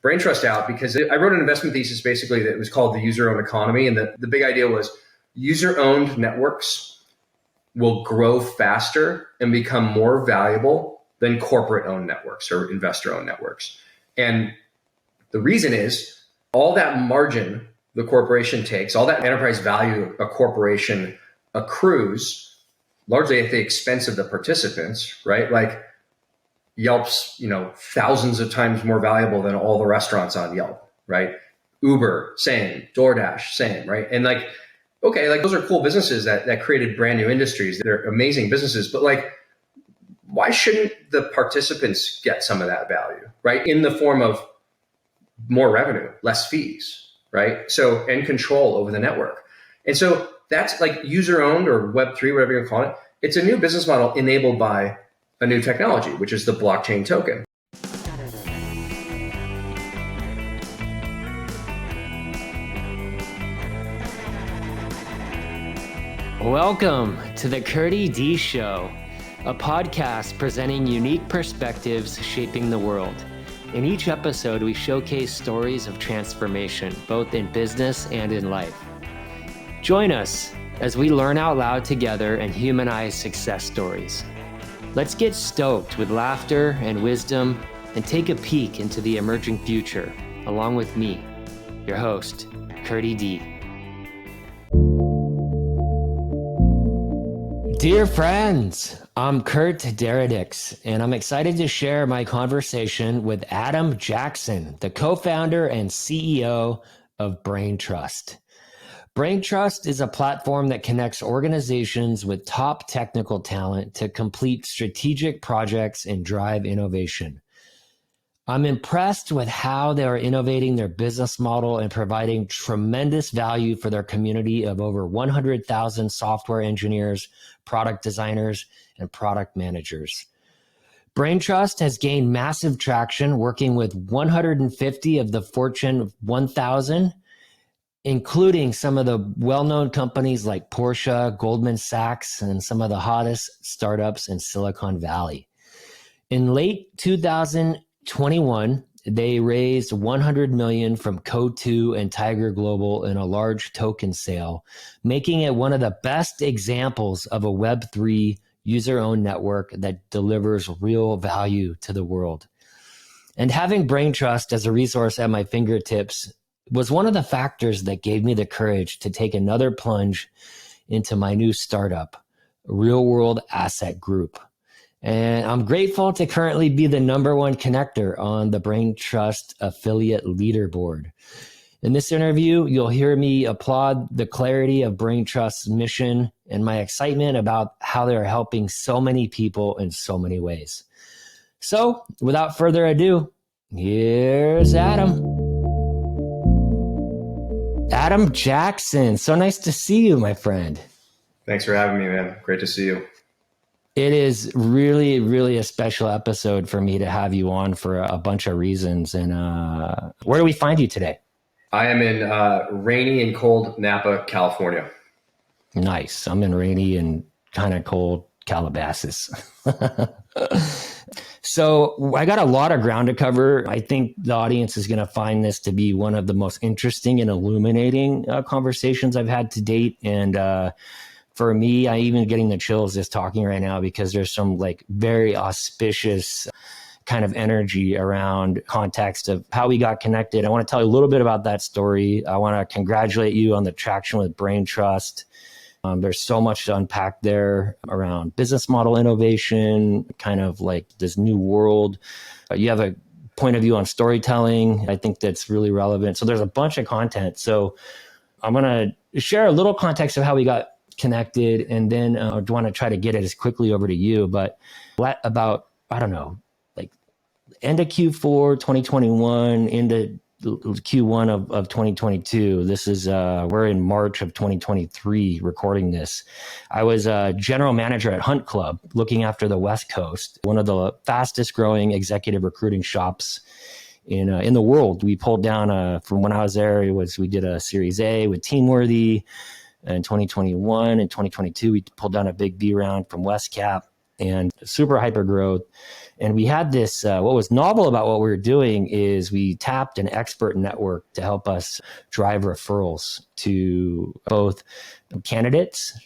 Braintrust out because I wrote an investment thesis basically that was called the user-owned economy. And the big idea was user-owned networks will grow faster and become more valuable than corporate-owned networks or investor-owned networks. And the reason is all that margin the corporation takes, all that enterprise value a corporation accrues, largely at the expense of the participants, right? Like Yelp's, thousands of times more valuable than all the restaurants on Yelp, right? Uber, same. DoorDash, same, right? And those are cool businesses that created brand new industries. They're amazing businesses, but why shouldn't the participants get some of that value, right? In the form of more revenue, less fees, right? So, and control over the network. And so that's like user-owned or Web3, whatever you call it. It's a new business model enabled by a new technology, which is the blockchain token. Welcome to the Coutue D Show, a podcast presenting unique perspectives shaping the world. In each episode, we showcase stories of transformation, both in business and in life. Join us as we learn out loud together and humanize success stories. Let's get stoked with laughter and wisdom and take a peek into the emerging future, along with me, your host, Coutue D. Dear friends, I'm Kurt Deredix, and I'm excited to share my conversation with Adam Jackson, the co-founder and CEO of Braintrust. Braintrust is a platform that connects organizations with top technical talent to complete strategic projects and drive innovation. I'm impressed with how they are innovating their business model and providing tremendous value for their community of over 100,000 software engineers, product designers, and product managers. Braintrust has gained massive traction working with 150 of the Fortune 1000, including some of the well-known companies like Porsche, Goldman Sachs, and some of the hottest startups in Silicon Valley. In late 2021, they raised $100 million from Coutue and Tiger Global in a large token sale, making it one of the best examples of a Web3 user-owned network that delivers real value to the world. And having Braintrust as a resource at my fingertips was one of the factors that gave me the courage to take another plunge into my new startup, Real World Asset Group. And I'm grateful to currently be the #1 connector on the Braintrust affiliate leaderboard. In this interview, you'll hear me applaud the clarity of Braintrust's mission and my excitement about how they're helping so many people in so many ways. So, without further ado, here's Adam. Adam Jackson, so nice to see you, my friend. Thanks for having me, man. Great to see you. It is really, really a special episode for me to have you on for a bunch of reasons. And where do we find you today? I am in rainy and cold Napa, California. Nice. I'm in rainy and kind of cold Calabasas. So I got a lot of ground to cover. I think the audience is going to find this to be one of the most interesting and illuminating conversations I've had to date. And for me, I'm even getting the chills just talking right now because there's some very auspicious kind of energy around context of how we got connected. I want to tell you a little bit about that story. I want to congratulate you on the traction with Braintrust. There's so much to unpack there around business model innovation, kind of like this new world. You have a point of view on storytelling. I think that's really relevant. So there's a bunch of content. So I'm going to share a little context of how we got connected, and then I want to try to get it as quickly over to you. But about, end of Q4 2021 into Q1 of 2022. This is, we're in March of 2023 recording this. I was a general manager at Hunt Club looking after the West Coast, one of the fastest growing executive recruiting shops in the world. We pulled down, from when I was there, we did a Series A with Teamworthy in 2021. In 2022, we pulled down a big B round from West Cap. and super hyper growth. And we had this, what was novel about what we were doing is we tapped an expert network to help us drive referrals to both candidates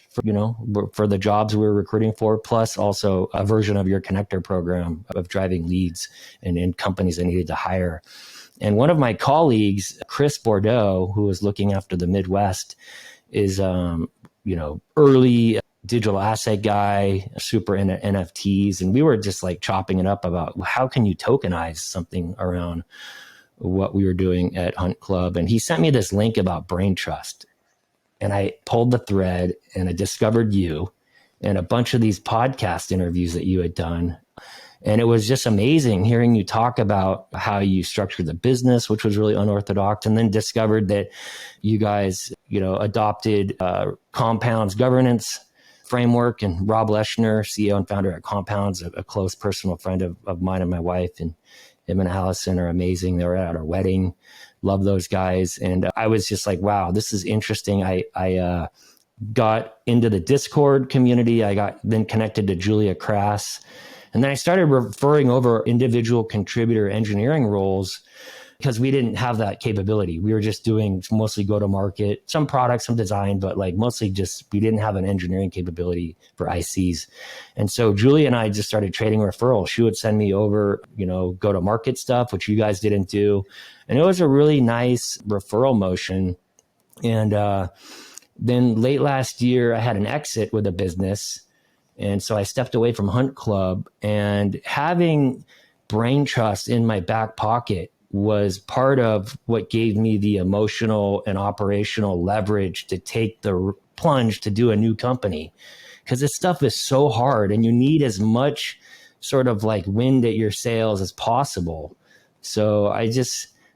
for the jobs we were recruiting for, plus also a version of your connector program of driving leads and companies that needed to hire. And one of my colleagues, Chris Bordeaux, who was looking after the Midwest, is, early digital asset guy, super into NFTs. And we were just like chopping it up about how can you tokenize something around what we were doing at Hunt Club. And he sent me this link about Braintrust. And I pulled the thread and I discovered you and a bunch of these podcast interviews that you had done. And it was just amazing hearing you talk about how you structured the business, which was really unorthodox, and then discovered that you guys, adopted Compound's governance framework. And Rob Leschner, CEO and founder at Compound's, a close personal friend of mine and my wife, and him and Allison are amazing. They were at our wedding. Love those guys. And I was just like, wow, this is interesting. I got into the Discord community. I got then connected to Julia Crass. And then I started referring over individual contributor engineering roles because we didn't have that capability. We were just doing mostly go-to-market, some products, some design, but like mostly just we didn't have an engineering capability for ICs. And so Julie and I just started trading referrals. She would send me over, go-to-market stuff, which you guys didn't do. And it was a really nice referral motion. And then late last year, I had an exit with a business. And so I stepped away from Hunt Club, and having Braintrust in my back pocket was part of what gave me the emotional and operational leverage to take the plunge to do a new company. Because this stuff is so hard and you need as much sort of like wind at your sails as possible. So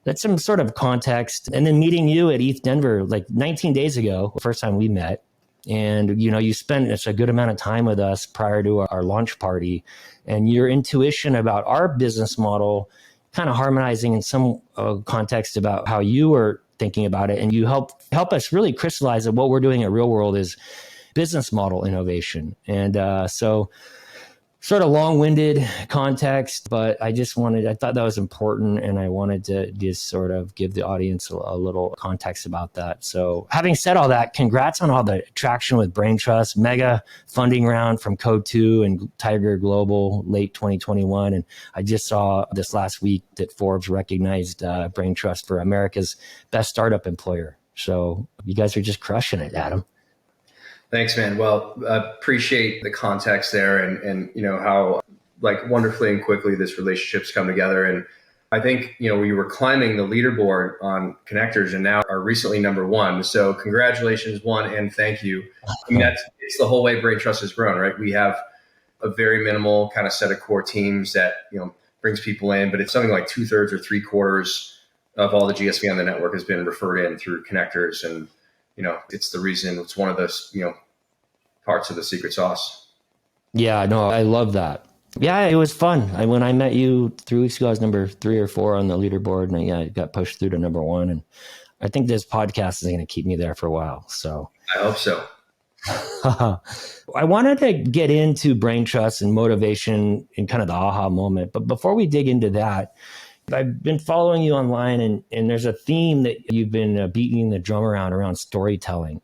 that's some sort of context. And then meeting you at ETH Denver, like 19 days ago, the first time we met. And, you spent such a good amount of time with us prior to our launch party, and your intuition about our business model kind of harmonizing in some context about how you were thinking about it. And you help us really crystallize that what we're doing at Real World is business model innovation. And so sort of long-winded context, but I thought that was important, and I wanted to just sort of give the audience a little context about that. So having said all that, congrats on all the traction with Braintrust, mega funding round from Coutue and Tiger Global late 2021. And I just saw this last week that Forbes recognized Braintrust for America's best startup employer. So you guys are just crushing it, Adam. Thanks, man. Well, appreciate the context there and how like wonderfully and quickly this relationship's come together. And I think, we were climbing the leaderboard on connectors and now are recently number one. So congratulations, one, and thank you. I mean, it's the whole way Braintrust has grown, right? We have a very minimal kind of set of core teams that, brings people in, but it's something like 2/3 or 3/4 of all the GSV on the network has been referred in through connectors. And it's one of those, parts of the secret sauce. Yeah, no, I love that. Yeah, it was fun. When I met you 3 weeks ago, I was number 3 or 4 on the leaderboard, and I got pushed through to number 1. And I think this podcast is going to keep me there for a while. So I hope so. I wanted to get into Braintrust and motivation in kind of the aha moment. But before we dig into that, I've been following you online, and there's a theme that you've been beating the drum around storytelling.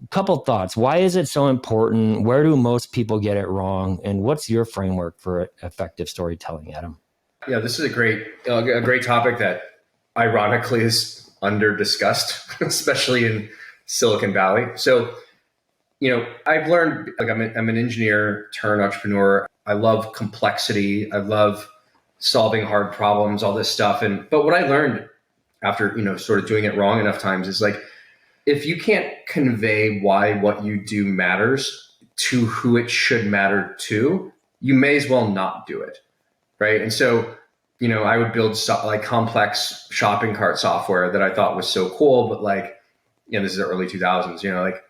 A couple thoughts. Why is it so important? Where do most people get it wrong? And what's your framework for effective storytelling, Adam? Yeah, this is a great topic that ironically is under discussed, especially in Silicon Valley. So, I've learned, like I'm an engineer turned entrepreneur. I love complexity. I love solving hard problems, all this stuff. But what I learned after, sort of doing it wrong enough times is like, if you can't convey why what you do matters to who it should matter to, you may as well not do it. Right. And so, I would build like complex shopping cart software that I thought was so cool. But like, this is the early 2000s, like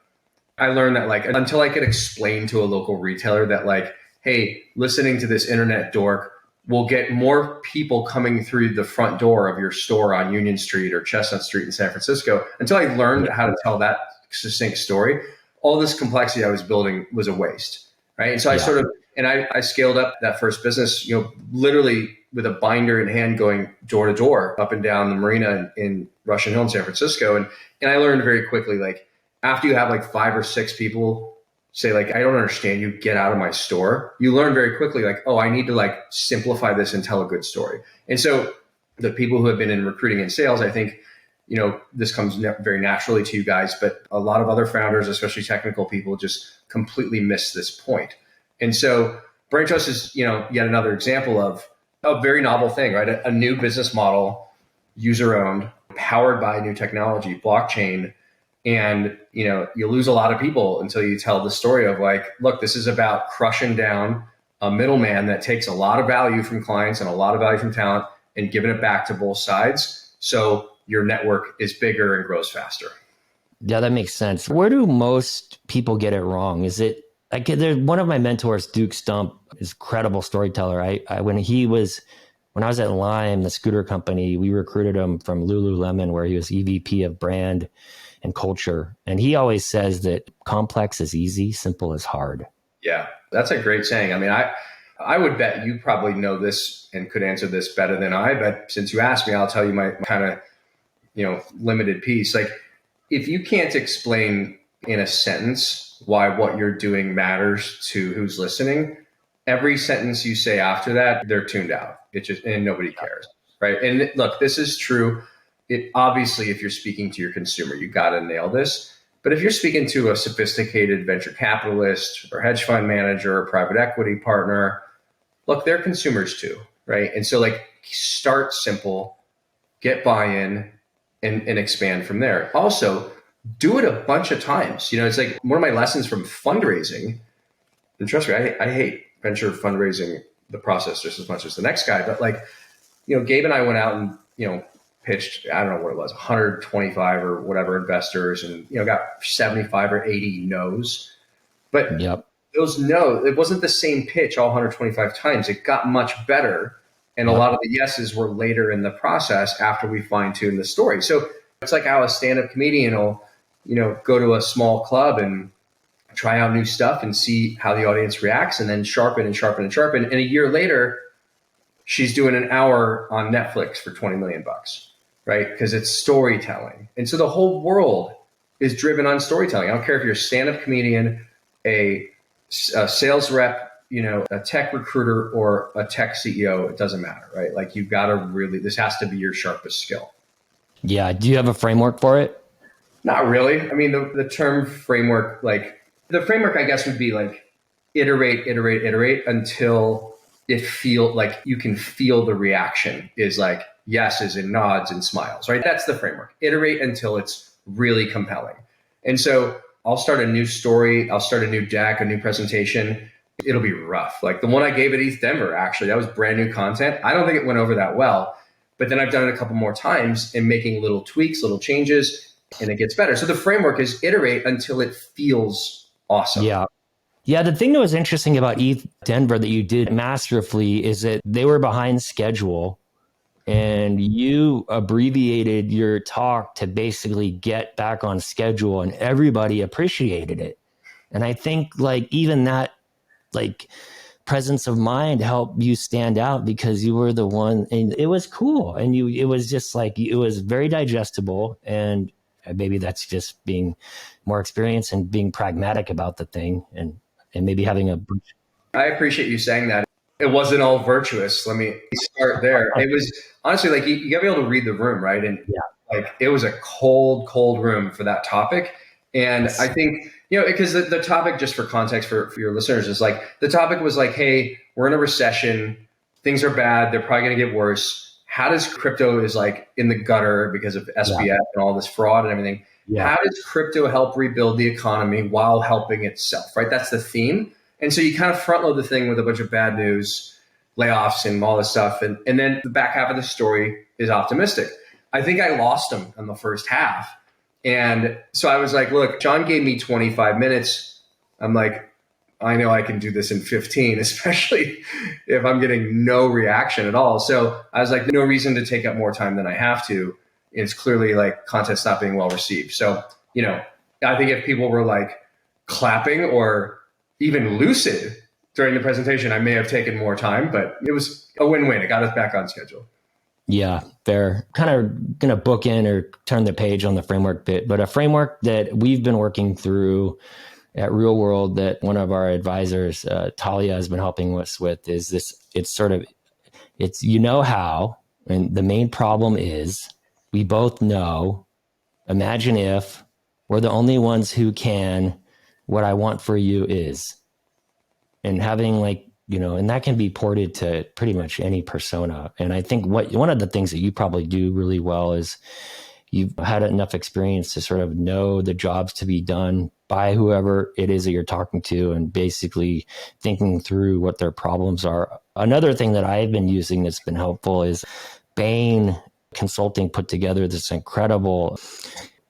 I learned that like until I could explain to a local retailer that like, hey, listening to this internet dork will get more people coming through the front door of your store on Union Street or Chestnut Street in San Francisco. Until I learned how to tell that succinct story, all this complexity I was building was a waste, right? And so I And I scaled up that first business, literally with a binder in hand, going door to door up and down the marina in Russian Hill in San Francisco. And I learned very quickly, like after you have like 5 or 6 people say like, I don't understand you, get out of my store. You learn very quickly like, oh, I need to like simplify this and tell a good story. And so the people who have been in recruiting and sales, I think, this comes very naturally to you guys, but a lot of other founders, especially technical people, just completely miss this point. And so Braintrust is, yet another example of a very novel thing, right? A new business model, user owned, powered by new technology, blockchain. And, you lose a lot of people until you tell the story of like, look, this is about crushing down a middleman that takes a lot of value from clients and a lot of value from talent and giving it back to both sides. So your network is bigger and grows faster. Yeah, that makes sense. Where do most people get it wrong? Is it like one of my mentors, Duke Stump, is a credible storyteller. When I was at Lime, the scooter company, we recruited him from Lululemon, where he was EVP of brand and culture. And he always says that complex is easy, simple is hard. Yeah, that's a great saying. I mean, I would bet you probably know this and could answer this better than I, but since you asked me, I'll tell you my kind of, limited piece. Like if you can't explain in a sentence why what you're doing matters to who's listening, every sentence you say after that, they're tuned out. And nobody cares, right? And look, this is true. Obviously, if you're speaking to your consumer, you got to nail this. But if you're speaking to a sophisticated venture capitalist or hedge fund manager or private equity partner, look, they're consumers too, right? And so like start simple, get buy-in, and expand from there. Also, do it a bunch of times. It's like one of my lessons from fundraising, and trust me, I hate venture fundraising, the process just as much as the next guy. But like, Gabe and I went out and, pitched, I don't know what it was, 125 or whatever investors and, got 75 or 80 no's. But those no, it wasn't the same pitch all 125 times. It got much better. And a lot of the yeses were later in the process after we fine-tuned the story. So it's like how a stand-up comedian will, go to a small club and try out new stuff and see how the audience reacts and then sharpen and sharpen and sharpen. And a year later, she's doing an hour on Netflix for $20 million, right? Because it's storytelling. And so the whole world is driven on storytelling. I don't care if you're a stand-up comedian, a sales rep, a tech recruiter or a tech CEO, it doesn't matter, right? Like you've got to this has to be your sharpest skill. Yeah. Do you have a framework for it? Not really. I mean, the term framework, like the framework, I guess, would be like iterate until it feel like you can feel the reaction is like yeses and nods and smiles, right? That's the framework. Iterate until it's really compelling. And so I'll start a new story. I'll start a new deck, a new presentation. It'll be rough. Like the one I gave at East Denver, actually, that was brand new content. I don't think it went over that well, but then I've done it a couple more times and making little tweaks, little changes, and it gets better. So the framework is iterate until it feels awesome. Yeah. Yeah. The thing that was interesting about East Denver that you did masterfully is that they were behind schedule and you abbreviated your talk to basically get back on schedule and everybody appreciated it. And I think like even that, like presence of mind helped you stand out because you were the one and it was cool. And it was just like, it was very digestible. And maybe that's just being more experienced and being pragmatic about the thing and maybe having I appreciate you saying that. It wasn't all virtuous. Let me start there. It was honestly like you gotta be able to read the room, right? And like it was a cold room for that topic. And I think, because the topic, just for context for your listeners, is like the topic was like, hey, we're in a recession. Things are bad. They're probably going to get worse. How does crypto is like in the gutter because of SBF and all this fraud and everything. Yeah. How does crypto help rebuild the economy while helping itself, right? That's the theme. And so you kind of front load the thing with a bunch of bad news, layoffs and all this stuff. And then the back half of the story is optimistic. I think I lost them in the first half. And so I was like, look, John gave me 25 minutes. I'm like, I know I can do this in 15, especially if I'm getting no reaction at all. So I was like, no reason to take up more time than I have to. It's clearly like content's not being well received. So, I think if people were like clapping or even lucid during the presentation, I may have taken more time, but it was a win-win. It got us back on schedule. Yeah, fair. Kind of going to book in or turn the page on the framework bit, but a framework that we've been working through at Real World that one of our advisors, Talia, has been helping us with is this. It's you know how, and the main problem is we both know, imagine if we're the only ones who can, what I want for you is, and having and that can be ported to pretty much any persona. And I think one of the things that you probably do really well is you've had enough experience to sort of know the jobs to be done by whoever it is that you're talking to and basically thinking through what their problems are. Another thing that I've been using that's been helpful is Bain Consulting put together this incredible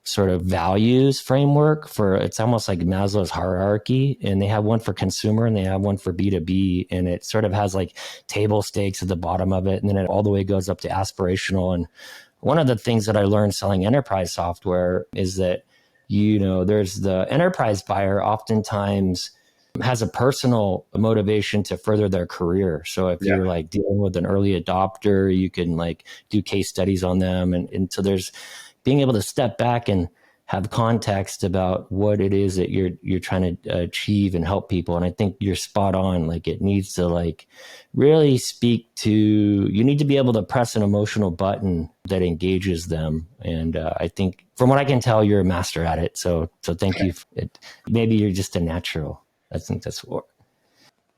sort of values framework for, it's almost like Maslow's hierarchy, and they have one for consumer and they have one for B2B, and it sort of has like table stakes at the bottom of it, and then it all the way goes up to aspirational. And one of the things that I learned selling enterprise software is that, there's the enterprise buyer oftentimes has a personal motivation to further their career. So if you're like dealing with an early adopter, you can like do case studies on them. And so there's being able to step back and have context about what it is that you're trying to achieve and help people. And I think you're spot on. Like it needs to like really speak to, you need to be able to press an emotional button that engages them. And I think from what I can tell, you're a master at it. So thank you. Maybe you're just a natural. I think that's what.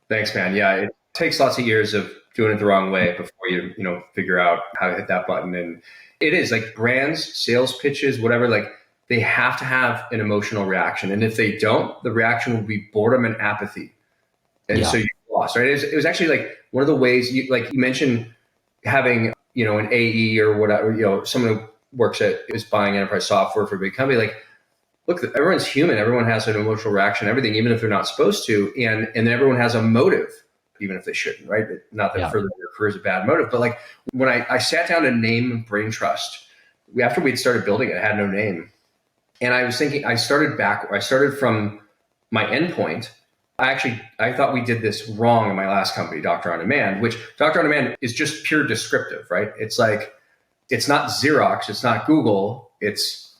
Thanks, man. Yeah, it takes lots of years of doing it the wrong way before you figure out how to hit that button. And it is like brands, sales pitches, whatever, like they have to have an emotional reaction. And if they don't, the reaction will be boredom and apathy. And so you lost, right? It was actually like one of the ways you mentioned having, an AE or whatever, someone who is buying enterprise software for a big company. Like, look, everyone's human. Everyone has an emotional reaction, everything, even if they're not supposed to. And then everyone has a motive, even if they shouldn't, right? Not that furthering your career is a bad motive, but like when I sat down to name Braintrust, after we'd started building it, it had no name. And I was thinking, I started from my endpoint. I thought we did this wrong in my last company, Doctor On Demand, which Doctor On Demand is just pure descriptive, right? It's like, it's not Xerox, it's not Google, it's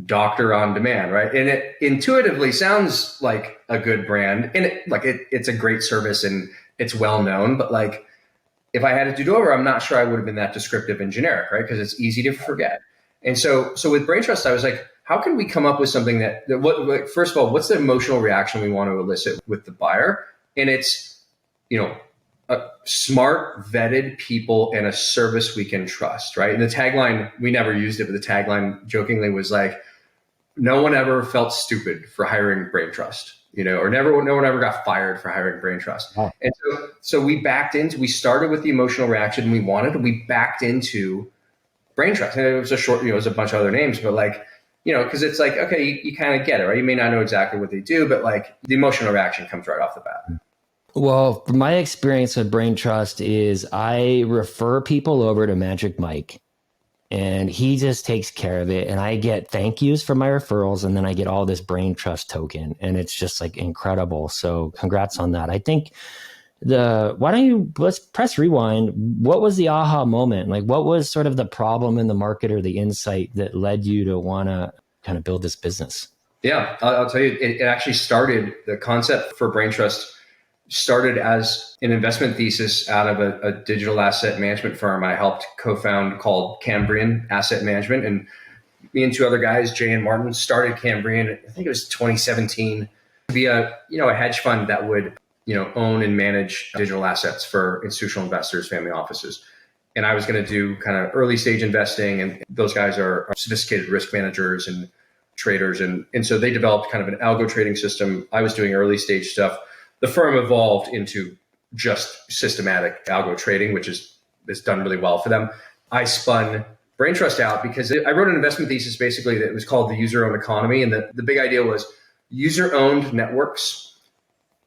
Doctor On Demand, right? And it intuitively sounds like a good brand, and it's a great service and it's well known. But like, if I had to do it over, I'm not sure I would have been that descriptive and generic, right? Because it's easy to forget. And so with Braintrust, I was like, how can we come up with something first of all, what's the emotional reaction we want to elicit with the buyer? And it's, a smart, vetted people and a service we can trust, right? And the tagline, we never used it, but the tagline jokingly was like, no one ever felt stupid for hiring Braintrust, or no one ever got fired for hiring Braintrust. Oh. And so we started with the emotional reaction we wanted, and we backed into Braintrust. And it was it was a bunch of other names, but like, because it's like, okay, you kind of get it, right? You may not know exactly what they do, but like the emotional reaction comes right off the bat. Well, my experience with Braintrust is I refer people over to Magic Mike, and he just takes care of it. And I get thank yous for my referrals, and then I get all this Braintrust token, and it's just like incredible. So congrats on that. I think let's press rewind. What was the aha moment? Like, what was sort of the problem in the market or the insight that led you to want to kind of build this business? Yeah, I'll tell you, it actually started, the concept for Braintrust started as an investment thesis out of a digital asset management firm I helped co-found called Cambrian Asset Management. And me and two other guys, Jay and Martin, started Cambrian, I think it was 2017, to be a hedge fund that would own and manage digital assets for institutional investors, family offices. And I was going to do kind of early stage investing. And those guys are sophisticated risk managers and traders. And so they developed kind of an algo trading system. I was doing early stage stuff. The firm evolved into just systematic algo trading, which is done really well for them. I spun Braintrust out because I wrote an investment thesis basically that was called the user-owned economy. And the big idea was user-owned networks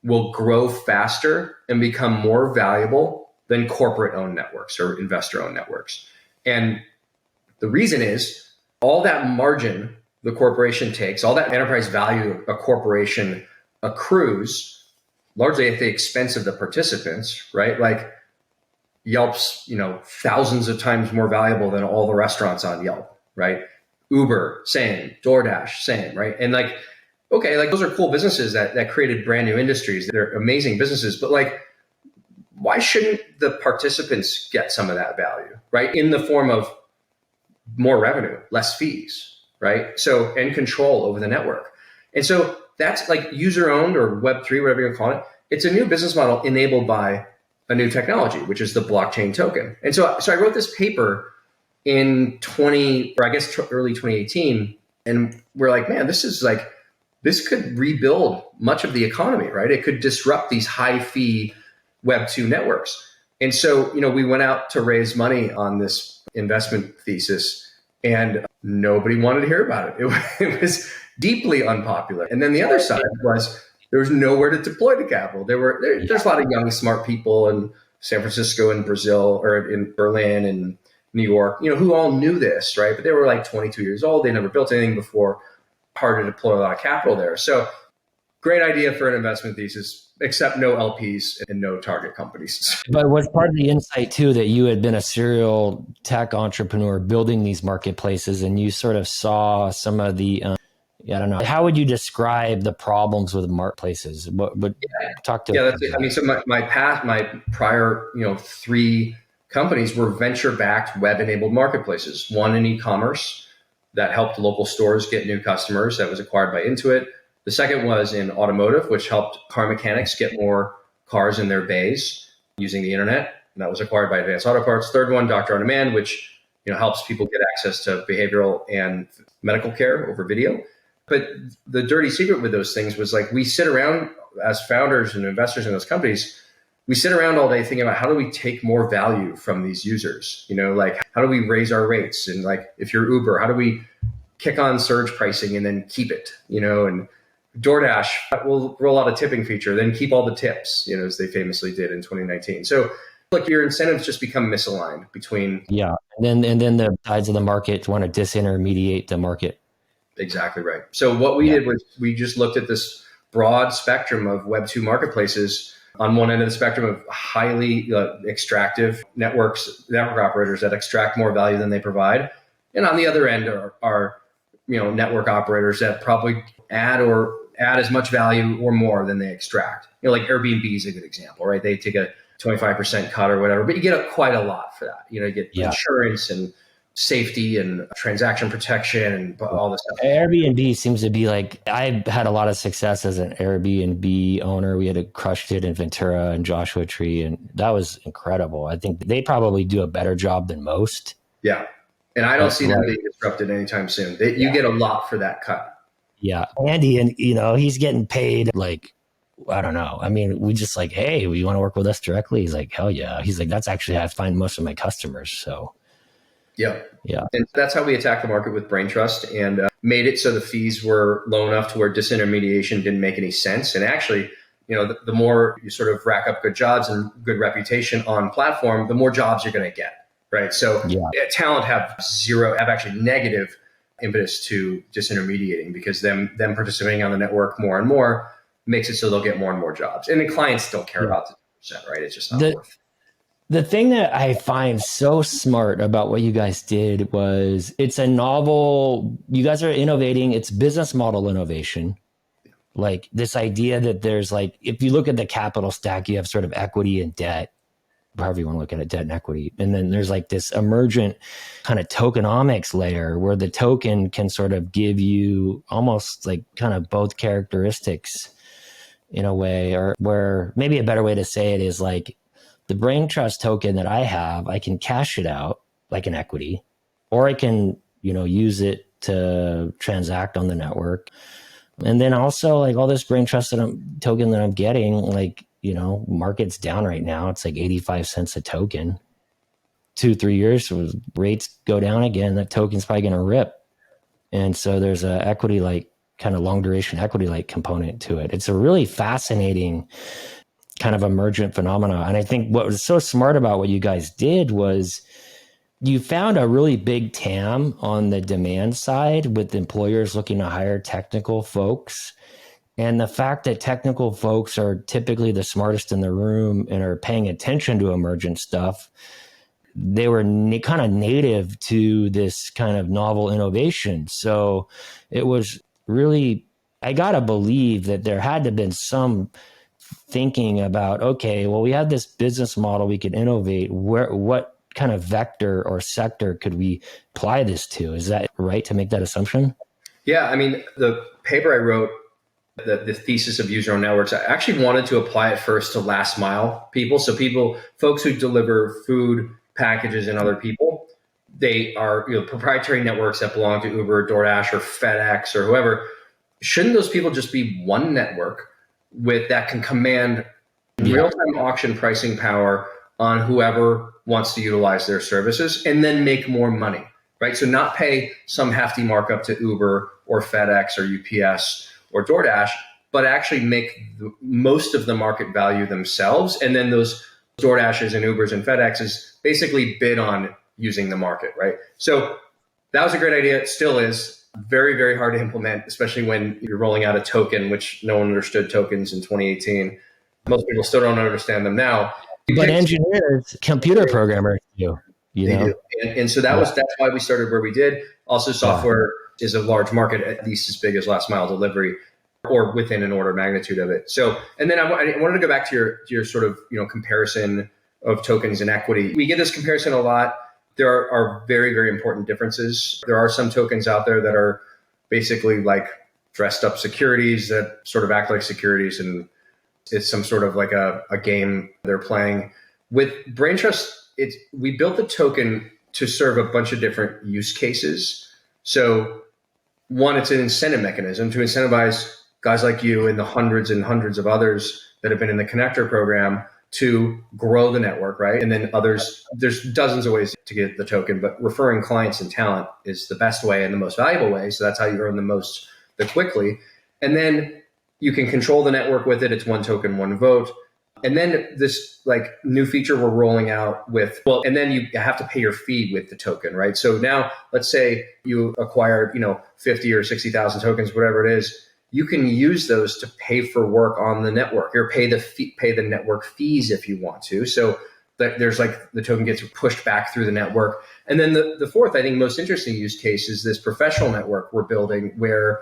will grow faster and become more valuable than corporate-owned networks or investor-owned networks. And the reason is all that margin the corporation takes, all that enterprise value a corporation accrues largely at the expense of the participants, right? Like Yelp's, thousands of times more valuable than all the restaurants on Yelp, right? Uber, same. DoorDash, same, right? And like, okay, like those are cool businesses that created brand new industries. They're amazing businesses, but like, why shouldn't the participants get some of that value, right? In the form of more revenue, less fees, right? So, and control over the network. And so that's like user owned or Web3, whatever you call it. It's a new business model enabled by a new technology, which is the blockchain token. And so I wrote this paper in early 2018. And we're like, man, this could rebuild much of the economy, right? It could disrupt these high fee Web2 networks. And so, we went out to raise money on this investment thesis and nobody wanted to hear about it. It was deeply unpopular. And then the other side was there was nowhere to deploy the capital. There's a lot of young, smart people in San Francisco and Brazil or in Berlin and New York, who all knew this, right? But they were like 22 years old. They never built anything before. Hard to deploy a lot of capital there. So great idea for an investment thesis, except no LPs and no target companies. But was part of the insight too that you had been a serial tech entrepreneur building these marketplaces, and you sort of saw some of the, I don't know, how would you describe the problems with marketplaces? Talk to. Yeah, that's it. I mean, so my prior, 3 companies were venture-backed web-enabled marketplaces. One in e-commerce that helped local stores get new customers that was acquired by Intuit. The second was in automotive, which helped car mechanics get more cars in their bays using the internet. And that was acquired by Advanced Auto Parts. Third one, Doctor on Demand, which helps people get access to behavioral and medical care over video. But the dirty secret with those things was like we sit around as founders and investors in those companies, we sit around all day thinking about how do we take more value from these users? Like how do we raise our rates? And like if you're Uber, how do we kick on surge pricing and then keep it? And DoorDash will roll out a tipping feature, then keep all the tips, as they famously did in 2019. So like your incentives just become misaligned between. Yeah. And then the sides of the market want to disintermediate the market. Exactly right. So what we did was we just looked at this broad spectrum of Web2 marketplaces. On one end of the spectrum of highly extractive network operators that extract more value than they provide. And on the other end are network operators that probably add as much value or more than they extract. Like Airbnb is a good example, right? They take a 25% cut or whatever, but you get quite a lot for that. You get insurance and safety and transaction protection and all this stuff. Airbnb seems to be like, I had a lot of success as an Airbnb owner. We had crushed it in Ventura and Joshua Tree, and that was incredible. I think they probably do a better job than most. Yeah. And I don't see them being disrupted anytime soon. You get a lot for that cut. Yeah. Andy, and he's getting paid like, I don't know. I mean, we just like, hey, you want to work with us directly? He's like, hell yeah. He's like, that's actually how I find most of my customers. So yeah. Yeah. And that's how we attacked the market with Braintrust and made it so the fees were low enough to where disintermediation didn't make any sense. And actually, the more you sort of rack up good jobs and good reputation on platform, the more jobs you're going to get. Right. So talent have actually negative impetus to disintermediating because them participating on the network more and more makes it so they'll get more and more jobs. And the clients don't care about the percent, right? It's just not worth. The thing that I find so smart about what you guys did was it's a novel, you guys are innovating, it's business model innovation. Like this idea that there's like, if you look at the capital stack, you have sort of equity and debt, however you want to look at it, debt and equity. And then there's like this emergent kind of tokenomics layer where the token can sort of give you almost like kind of both characteristics in a way, or where maybe a better way to say it is like, the Braintrust token that I have, I can cash it out like an equity, or I can, use it to transact on the network. And then also like all this Braintrust token that I'm getting, like, market's down right now. It's like 85 cents a token. 2-3 years, rates go down again, that token's probably going to rip. And so there's a equity like kind of long duration equity like component to it. It's a really fascinating kind of emergent phenomena. And I think what was so smart about what you guys did was you found a really big TAM on the demand side with employers looking to hire technical folks. And the fact that technical folks are typically the smartest in the room and are paying attention to emergent stuff, they were kind of native to this kind of novel innovation. So it was really, I got to believe that there had to have been some thinking about, okay, well, we have this business model we could innovate. What kind of vector or sector could we apply this to? Is that right to make that assumption? Yeah, I mean, the paper I wrote, the thesis of user-owned networks, I actually wanted to apply it first to last mile people. So folks who deliver food, packages, and other people, they are proprietary networks that belong to Uber, DoorDash, or FedEx, or whoever. Shouldn't those people just be one network that can command real-time auction pricing power on whoever wants to utilize their services and then make more money, right? So not pay some hefty markup to Uber or FedEx or UPS or DoorDash, but actually make most of the market value themselves. And then those DoorDashes and Ubers and FedExes basically bid on using the market, right? So that was a great idea. It still is very, very hard to implement, especially when you're rolling out a token, which no one understood tokens in 2018. Most people still don't understand them now. But engineers, computer programmers do. They do. And so that's why we started where we did. Also, software is a large market, at least as big as last mile delivery, or within an order of magnitude of it. So, and then I wanted to go back to your sort of comparison of tokens and equity. We get this comparison a lot. There are very, very important differences. There are some tokens out there that are basically like dressed up securities that sort of act like securities, and it's some sort of like a game they're playing. With Braintrust, we built the token to serve a bunch of different use cases. So one, it's an incentive mechanism to incentivize guys like you and the hundreds and hundreds of others that have been in the connector program to grow the network, right? And then others, there's dozens of ways to get the token, but referring clients and talent is the best way and the most valuable way. So that's how you earn the quickly. And then you can control the network with it. It's one token, one vote. And then this like new feature we're rolling out and then you have to pay your fee with the token, right? So now let's say you acquired, 50 or 60,000 tokens, whatever it is, you can use those to pay for work on the network or pay the network fees if you want to. So there's like the token gets pushed back through the network. And then the fourth, I think most interesting use case is this professional network we're building where,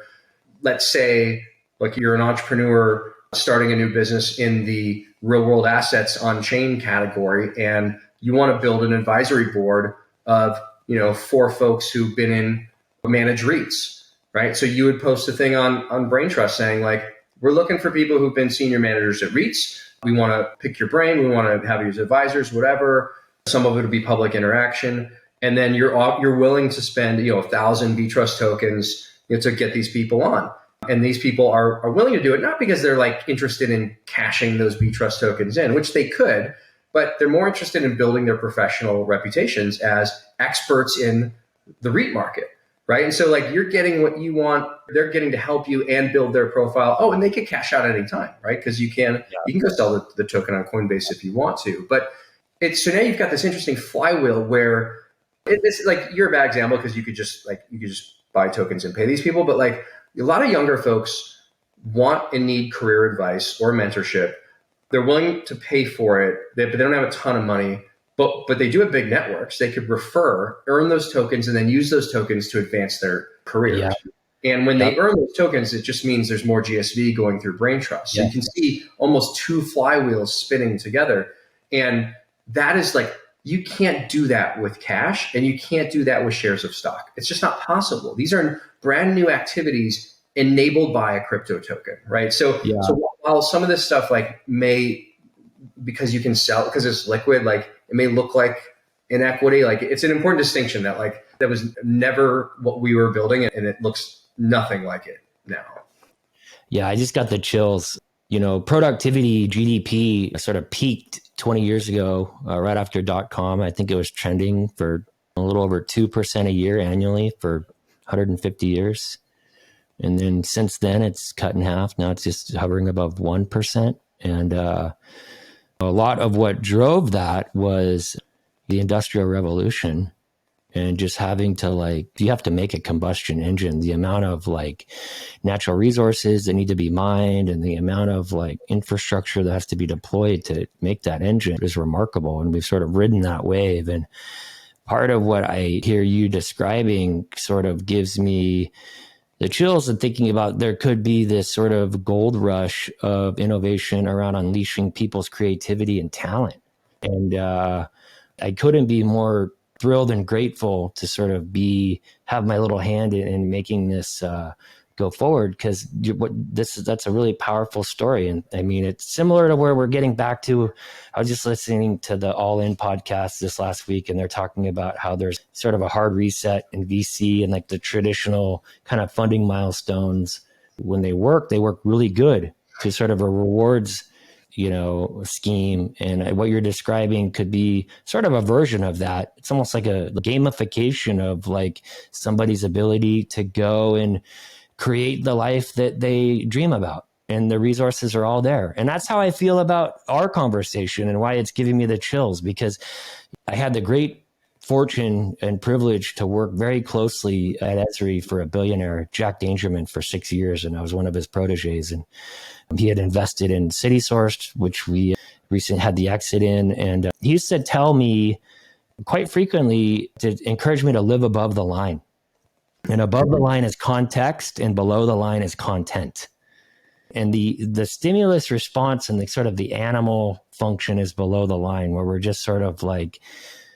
let's say, like you're an entrepreneur starting a new business in the real world assets on chain category, and you want to build an advisory board of, 4 folks who've been in managed REITs, right? So you would post a thing on Braintrust saying like, we're looking for people who've been senior managers at REITs. We want to pick your brain. We want to have you as advisors, whatever. Some of it will be public interaction. And then you're willing to spend, 1,000 Braintrust tokens to get these people on. And these people are willing to do it, not because they're like interested in cashing those Braintrust tokens in, which they could, but they're more interested in building their professional reputations as experts in the REIT market, right? And so like you're getting what you want, they're getting to help you and build their profile. Oh, and they could cash out at any time, right? Because you can go sell the token on Coinbase if you want to. But so now you've got this interesting flywheel where it's like you're a bad example because you could just buy tokens and pay these people, but like a lot of younger folks want and need career advice or mentorship. They're willing to pay for it, but they don't have a ton of money. But they do have big networks. They could earn those tokens, and then use those tokens to advance their careers. Yeah. And when they earn those tokens, it just means there's more GSV going through Braintrust. So you can see almost 2 flywheels spinning together. And that is like, you can't do that with cash, and you can't do that with shares of stock. It's just not possible. These are brand new activities enabled by a crypto token, right? So while some of this stuff like because you can sell, because it's liquid, like it may look like inequity, like it's an important distinction that was never what we were building, and it looks nothing like it now. Yeah, I just got the chills. Productivity, GDP sort of peaked 20 years ago, right after .com. I think it was trending for a little over 2% a year annually for 150 years. And then since then, it's cut in half. Now it's just hovering above 1%. And a lot of what drove that was the Industrial Revolution. And just having to you have to make a combustion engine, the amount of natural resources that need to be mined and the amount of infrastructure that has to be deployed to make that engine is remarkable. And we've sort of ridden that wave. And part of what I hear you describing sort of gives me the chills and thinking about there could be this sort of gold rush of innovation around unleashing people's creativity and talent. And I couldn't be more thrilled and grateful to sort of have my little hand in making this go forward, because that's a really powerful story. And I mean, it's similar to where we're getting back to. I was just listening to the All In podcast this last week, and they're talking about how there's sort of a hard reset in VC and the traditional kind of funding milestones. When they work really good to sort of a rewards scheme. And what you're describing could be sort of a version of that. It's almost like a gamification of somebody's ability to go and create the life that they dream about. And the resources are all there. And that's how I feel about our conversation and why it's giving me the chills, because I had the great fortune and privilege to work very closely at Esri for a billionaire, Jack Dangerman, for 6 years. And I was one of his proteges. And he had invested in CitySourced, which we recently had the exit in. And he used to tell me quite frequently to encourage me to live above the line. And above the line is context, and below the line is content. And the stimulus response and the sort of the animal function is below the line, where we're just sort of in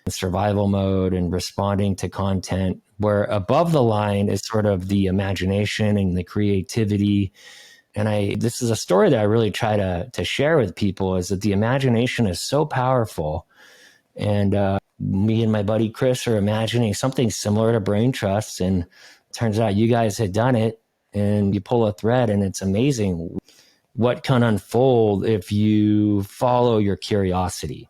survival mode and responding to content, where above the line is sort of the imagination and the creativity. And this is a story that I really try to share with people, is that the imagination is so powerful. And me and my buddy Chris are imagining something similar to Braintrust, and it turns out you guys had done it, and you pull a thread, and it's amazing what can unfold if you follow your curiosity.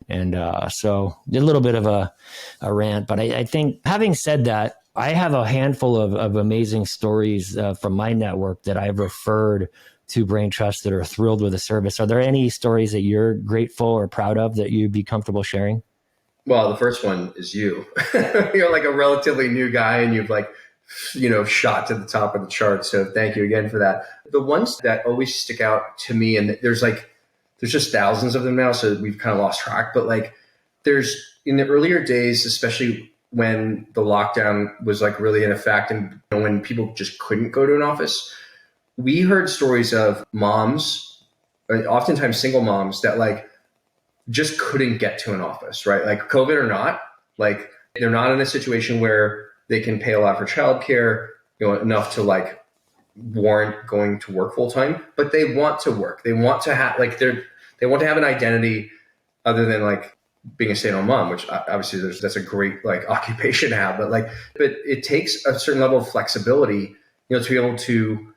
And so a little bit of a rant, but I think, having said that, I have a handful of amazing stories from my network that I've referred to Braintrust that are thrilled with the service. Are there any stories that you're grateful or proud of that you'd be comfortable sharing? Well, the first one is you. You're a relatively new guy, and you've shot to the top of the chart. So thank you again for that. The ones that always stick out to me, and there's just thousands of them now, so we've kind of lost track. But there's, in the earlier days, especially when the lockdown was really in effect, and when people just couldn't go to an office, we heard stories of moms, oftentimes single moms, that just couldn't get to an office, right? COVID or not, they're not in a situation where they can pay a lot for childcare, enough to warrant going to work full time, but they want to work. They want to have they want to have an identity other than being a stay-at-home mom, which obviously that's a great occupation to have, but it takes a certain level of flexibility, to be able to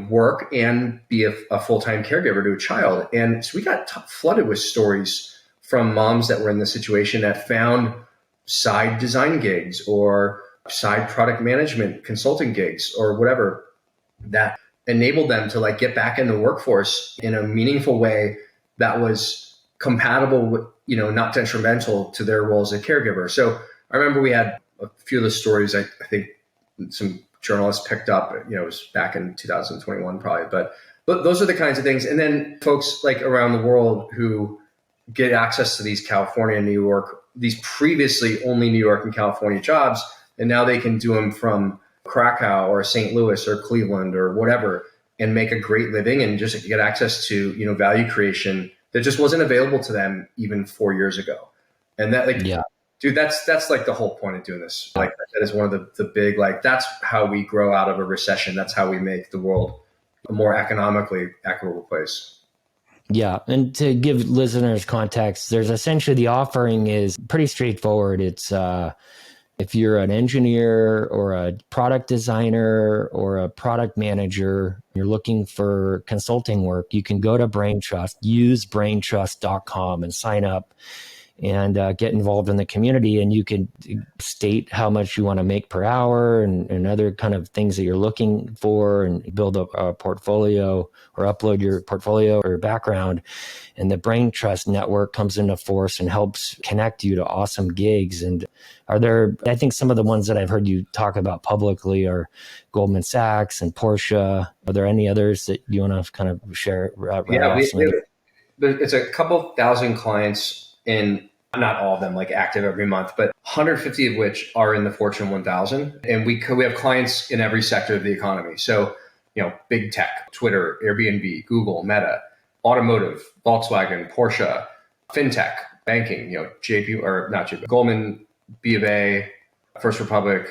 work and be a full-time caregiver to a child. And so we got flooded with stories from moms that were in this situation that found side design gigs or side product management consulting gigs or whatever that enabled them to get back in the workforce in a meaningful way that was compatible with, not detrimental to their role as a caregiver. So I remember we had a few of the stories I think some journalists picked up, it was back in 2021 probably, but those are the kinds of things. And then folks around the world who get access to these California and New York, these previously only New York and California jobs, and now they can do them from Krakow or St. Louis or Cleveland or whatever, and make a great living and just get access to, value creation that just wasn't available to them even 4 years ago. And that Yeah. Dude, that's the whole point of doing this. That is one of the big, that's how we grow out of a recession. That's how we make the world a more economically equitable place. Yeah. And to give listeners context, there's essentially, the offering is pretty straightforward. It's if you're an engineer or a product designer or a product manager, you're looking for consulting work, you can go to Braintrust, use braintrust.com and sign up. and get involved in the community. And you can state how much you want to make per hour and other kind of things that you're looking for, and build a portfolio or upload your portfolio or background. And the Braintrust network comes into force and helps connect you to awesome gigs. And I think some of the ones that I've heard you talk about publicly are Goldman Sachs and Porsche. Are there any others that you want to kind of share? Yeah, it's a couple thousand clients in, not all of them like active every month, but 150 of which are in the Fortune 1000. And we have clients in every sector of the economy. So, big tech, Twitter, Airbnb, Google, Meta, automotive, Volkswagen, Porsche, fintech, banking, JP or not JP, Goldman, B of A, First Republic,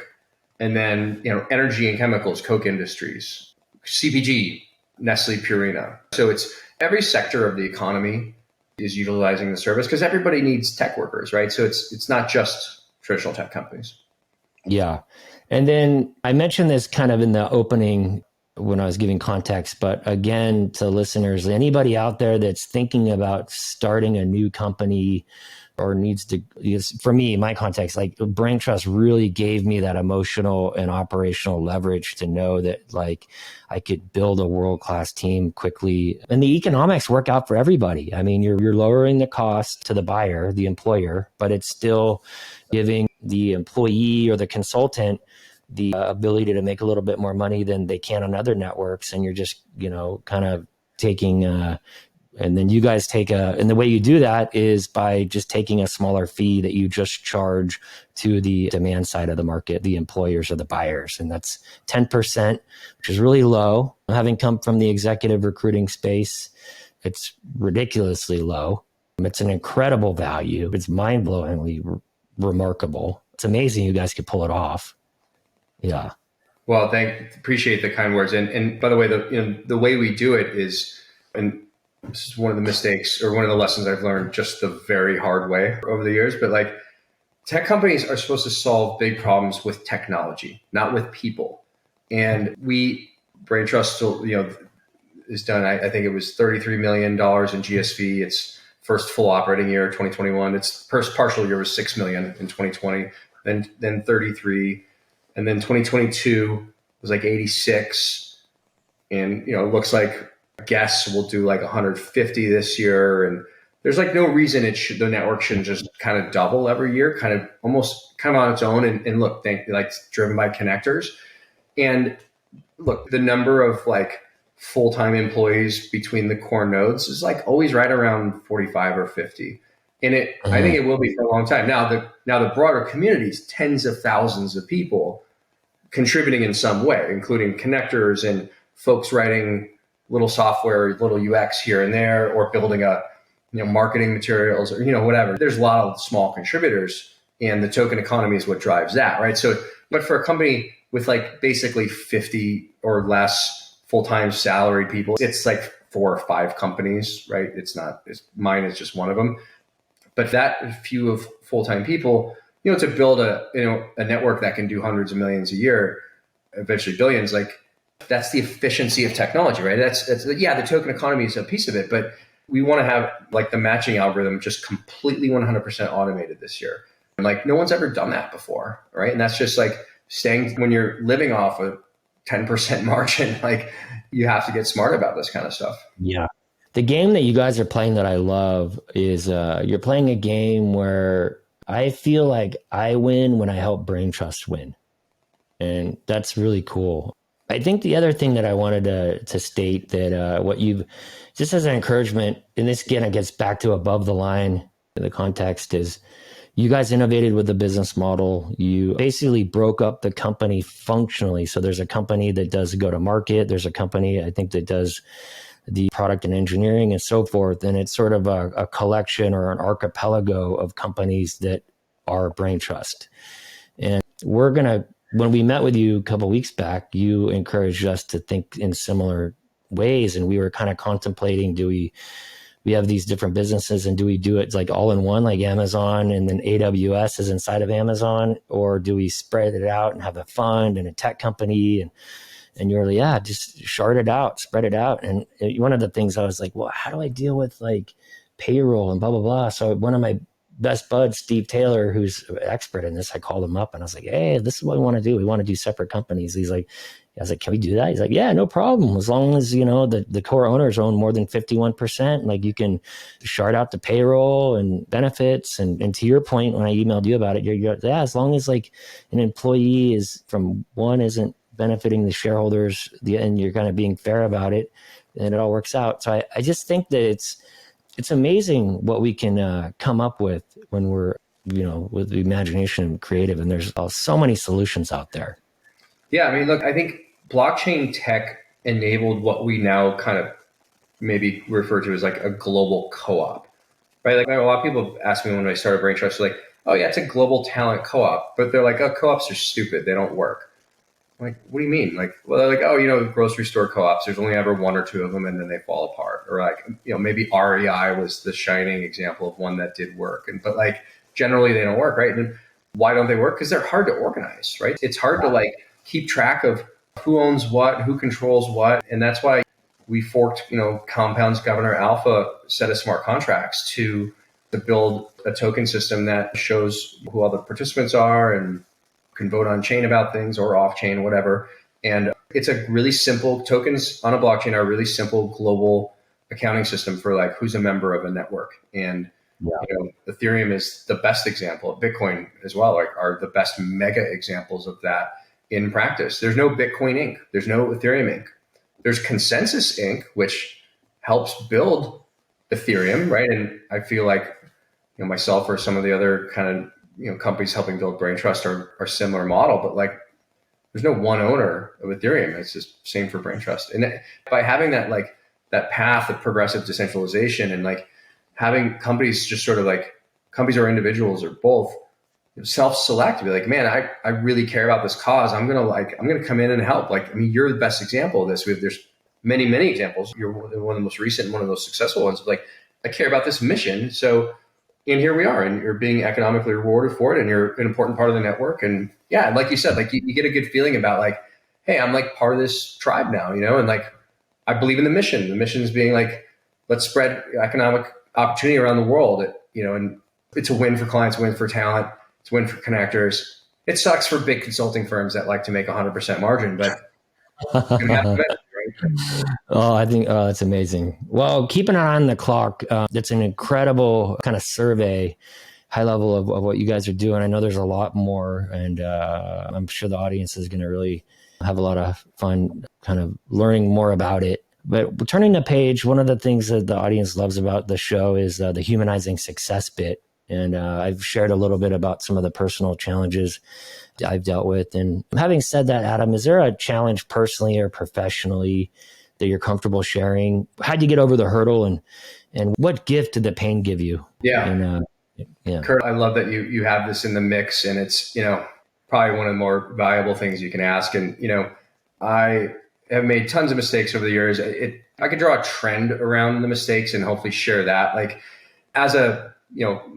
and then, energy and chemicals, Koch Industries, CPG, Nestle Purina. So it's every sector of the economy is utilizing the service because everybody needs tech workers, right? So it's not just traditional tech companies. Yeah. And then I mentioned this kind of in the opening when I was giving context, but again, to listeners, anybody out there that's thinking about starting a new company or needs to, for me, my context, like Braintrust really gave me that emotional and operational leverage to know that like I could build a world-class team quickly, and the economics work out for everybody. I mean, you're lowering the cost to the buyer, the employer, but it's still giving the employee or the consultant the ability to make a little bit more money than they can on other networks. And you're just, kind of taking, and then you guys and the way you do that is by just taking a smaller fee that you just charge to the demand side of the market, the employers or the buyers. And that's 10%, which is really low. Having come from the executive recruiting space, it's ridiculously low. It's an incredible value. It's mind-blowingly remarkable. It's amazing you guys could pull it off. Yeah. Well, appreciate the kind words. And by the way, the way we do it is, and this is one of the mistakes or one of the lessons I've learned just the very hard way over the years, but like tech companies are supposed to solve big problems with technology, not with people. And Braintrust, is done, I think it was $33 million in GSV. Its first full operating year, 2021. Its first partial year was $6 million in 2020, then 33. And then 2022 was like 86. And, it looks like guests will do like 150 this year. And there's like no reason the network shouldn't just kind of double every year, kind of almost kind of on its own. And look, like driven by connectors. And look, the number of like full-time employees between the core nodes is like always right around 45 or 50. And I think it will be for a long time. Now the broader community is tens of thousands of people contributing in some way, including connectors and folks writing little software, little UX here and there, or building marketing materials or, whatever. There's a lot of small contributors, and the token economy is what drives that, right? So, but for a company with like basically 50 or less full-time salaried people, it's like 4 or 5 companies, right? Mine is just one of them. But that few of full-time people, to build a network that can do hundreds of millions a year, eventually billions, like that's the efficiency of technology, right? That's the token economy is a piece of it, but we want to have like the matching algorithm just completely 100% automated this year. And like no one's ever done that before, right? And that's just like when you're living off a 10% margin, like you have to get smart about this kind of stuff. Yeah. The game that you guys are playing that I love is you're playing a game where I feel like I win when I help Braintrust win. And that's really cool. I think the other thing that I wanted to state that just as an encouragement, and this again, it gets back to above the line, the context is you guys innovated with the business model. You basically broke up the company functionally. So there's a company that does go to market. There's a company, I think, that does the product and engineering and so forth. And it's sort of a collection or an archipelago of companies that are Braintrust. And when we met with you a couple of weeks back, you encouraged us to think in similar ways. And we were kind of contemplating, do we have these different businesses and do we do it like all in one, like Amazon and then AWS is inside of Amazon? Or do we spread it out and have a fund and a tech company? And you're like, yeah, just shard it out, spread it out. And one of the things I was like, well, how do I deal with like payroll and blah, blah, blah. So one of my best bud, Steve Taylor, who's an expert in this, I called him up and I was like, hey, this is what we want to do. We want to do separate companies. He's like, I was like, can we do that? He's like, yeah, no problem. As long as, the core owners own more than 51%, like you can shard out the payroll and benefits. And to your point, when I emailed you about it, you're yeah, as long as like an employee is from one isn't benefiting the shareholders and you're kind of being fair about it, then it all works out. So I just think that it's amazing what we can come up with when we're, with the imagination and creative, and there's so many solutions out there. Yeah, I mean, look, I think blockchain tech enabled what we now kind of maybe refer to as like a global co-op, right? Like a lot of people ask me when I started Braintrust, like, oh yeah, it's a global talent co-op, but they're like, oh, co-ops are stupid. They don't work. I'm like, what do you mean? Like, well, they're like, oh, grocery store co-ops, there's only ever one or two of them and then they fall apart. Or like, maybe REI was the shining example of one that did work. But like, generally they don't work, right? And why don't they work? Because they're hard to organize, right? It's hard to like keep track of who owns what, who controls what. And that's why we forked, Compound's Governor Alpha set of smart contracts to build a token system that shows who all the participants are and can vote on chain about things or off chain, whatever. And it's a really simple, tokens on a blockchain are a really simple global accounting system for like who's a member of a network. And Ethereum is the best example. Bitcoin as well are the best mega examples of that in practice. There's no Bitcoin Inc. There's no Ethereum Inc. There's Consensus Inc., which helps build Ethereum, right? And I feel like myself or some of the other kind of companies helping build Braintrust are similar model, but like there's no one owner of Ethereum. It's just same for Braintrust. And by having that path of progressive decentralization and like having companies just sort of like companies or individuals or both self-select to be like, man, I really care about this cause. I'm gonna come in and help. Like, I mean, you're the best example of this. There's many, many examples. You're one of the most recent, one of those successful ones. Like, I care about this mission. So, and here we are, and you're being economically rewarded for it, and you're an important part of the network. And yeah, like you said, like you get a good feeling about like, hey, I'm like part of this tribe now, and like I believe in the mission. The mission is being like, let's spread economic opportunity around the world, and it's a win for clients, win for talent, it's a win for connectors. It sucks for big consulting firms that like to make 100% margin, but Oh, I think that's amazing. Well, keeping an eye on the clock, it's an incredible kind of survey, high level of what you guys are doing. I know there's a lot more, and I'm sure the audience is going to really have a lot of fun kind of learning more about it. But turning the page, one of the things that the audience loves about the show is the humanizing success bit. And I've shared a little bit about some of the personal challenges I've dealt with. And having said that, Adam, is there a challenge personally or professionally that you're comfortable sharing? How'd you get over the hurdle, and what gift did the pain give you? Yeah. And, yeah. Kurt, I love that you have this in the mix, and it's, probably one of the more valuable things you can ask. And, I have made tons of mistakes over the years. I could draw a trend around the mistakes and hopefully share that. Like as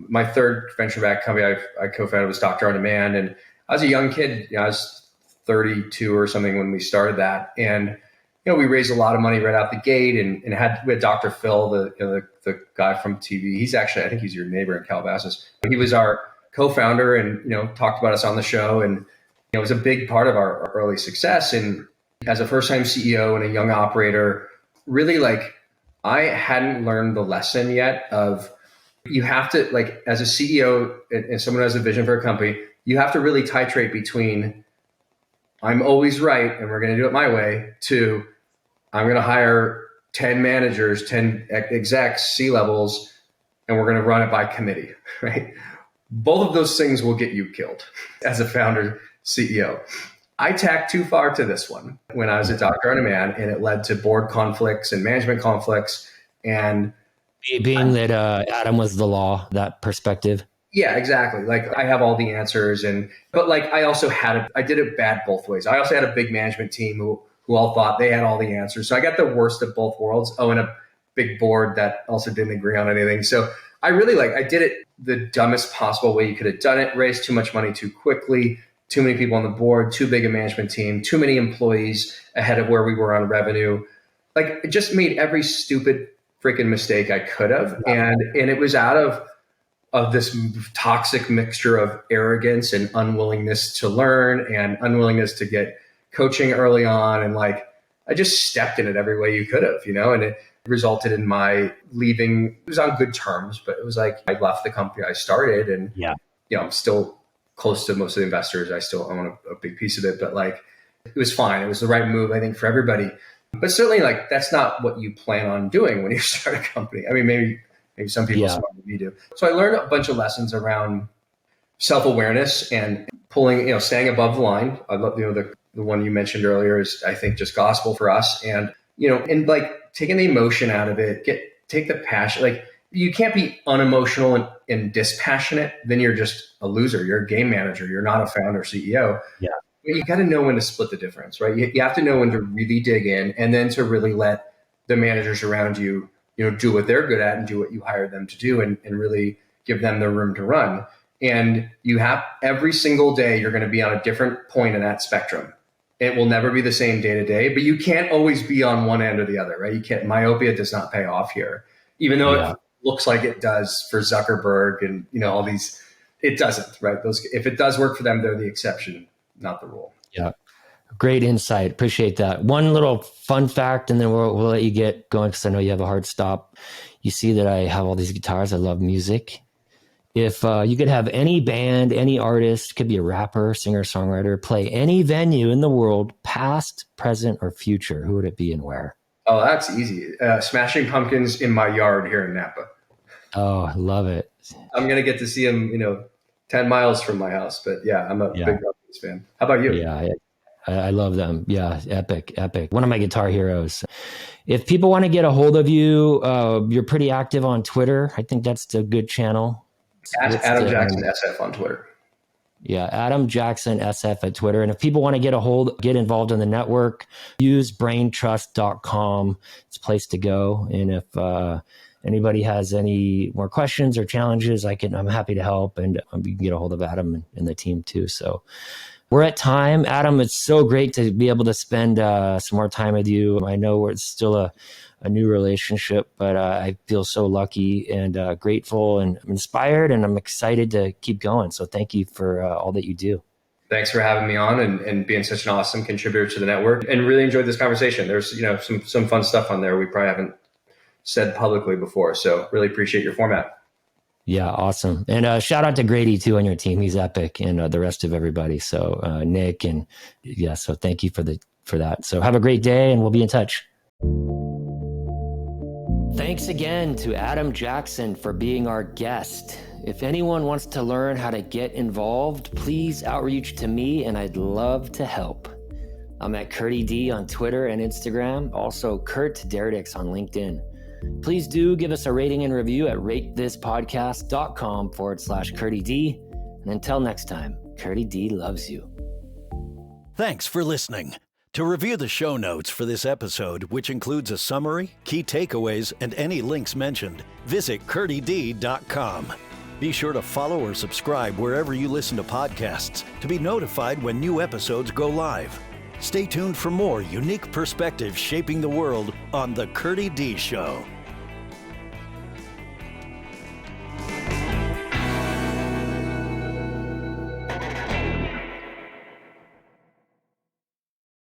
my third venture-backed company I co-founded was Dr. On Demand. And I was a young kid, I was 32 or something when we started that. And, we raised a lot of money right out the gate and we had Dr. Phil, the guy from TV. He's actually, I think he's your neighbor in Calabasas. He was our co-founder and, talked about us on the show. And it was a big part of our early success. And as a first-time CEO and a young operator, really like I hadn't learned the lesson yet of you have to, like, as a CEO and someone who has a vision for a company, you have to really titrate between I'm always right and we're going to do it my way to I'm going to hire 10 managers, 10 execs, C-levels, and we're going to run it by committee, right? Both of those things will get you killed as a founder CEO. I tacked too far to this one when I was at Dr. On Demand, and it led to board conflicts and management conflicts. And being that Adam was the law, that perspective. Yeah, exactly. Like I have all the answers, but like I did it bad both ways. I also had a big management team who all thought they had all the answers. So I got the worst of both worlds. Oh, and a big board that also didn't agree on anything. So I did it the dumbest possible way you could have done it, raised too much money too quickly, too many people on the board, too big a management team, too many employees ahead of where we were on revenue. Like it just made every stupid freaking mistake I could have. And it was out of of this toxic mixture of arrogance and unwillingness to learn and unwillingness to get coaching early on. And like, I just stepped in it every way you could have, and it resulted in my leaving. It was on good terms, but it was like I left the company I started, and I'm still close to most of the investors. I still own a big piece of it, but like, it was fine. It was the right move, I think, for everybody. But certainly, like, that's not what you plan on doing when you start a company. I mean, maybe some people smarter than you do. So I learned a bunch of lessons around self-awareness and pulling, staying above the line. I love, the one you mentioned earlier is, I think, just gospel for us. And, and like taking the emotion out of it, take the passion. Like, you can't be unemotional and dispassionate. Then you're just a loser. You're a game manager. You're not a founder, CEO. Yeah. You got to know when to split the difference, right? You have to know when to really dig in, and then to really let the managers around you, do what they're good at and do what you hired them to do, and really give them the room to run. And you have every single day, you're going to be on a different point in that spectrum. It will never be the same day to day, but you can't always be on one end or the other, right? You can't. Myopia does not pay off here, even though it looks like it does for Zuckerberg and all these. It doesn't, right? If it does work for them, they're the exception, not the rule. Yeah. Great insight. Appreciate that. One little fun fact, and then we'll let you get going because I know you have a hard stop. You see that I have all these guitars. I love music. If you could have any band, any artist, could be a rapper, singer, songwriter, play any venue in the world, past, present, or future, who would it be and where? Oh, that's easy. Smashing Pumpkins in my yard here in Napa. Oh, I love it. I'm going to get to see them, 10 miles from my house. But yeah, I'm a big Pumpkins fan. How about you? Yeah, I love them. Yeah, epic. One of my guitar heroes. If people want to get a hold of you, you're pretty active on Twitter. I think that's a good channel. At Adam Jackson SF on Twitter. Yeah, Adam Jackson SF at Twitter. And if people want to get involved in the network, use braintrust.com. It's a place to go. And if anybody has any more questions or challenges, I'm happy to help, and you can get a hold of Adam and the team too. So we're at time. Adam, it's so great to be able to spend some more time with you. I know it's still a new relationship, but I feel so lucky and grateful and inspired, and I'm excited to keep going. So thank you for all that you do. Thanks for having me on and being such an awesome contributor to the network, and really enjoyed this conversation. There's, some fun stuff on there we probably haven't said publicly before. So really appreciate your format. Yeah, awesome. And shout out to Grady too on your team. He's epic, and the rest of everybody. So Nick, and so thank you for that. So have a great day, and we'll be in touch. Thanks again to Adam Jackson for being our guest. If anyone wants to learn how to get involved, please outreach to me, and I'd love to help. I'm at Curdy D on Twitter and Instagram, also Kurt Derridix on LinkedIn. Please do give us a rating and review at ratethispodcast.com/Curdy D. And until next time, Curdy D loves you. Thanks for listening. To review the show notes for this episode, which includes a summary, key takeaways, and any links mentioned, visit CurdyD.com. Be sure to follow or subscribe wherever you listen to podcasts to be notified when new episodes go live. Stay tuned for more unique perspectives shaping the world on The Curdy D Show.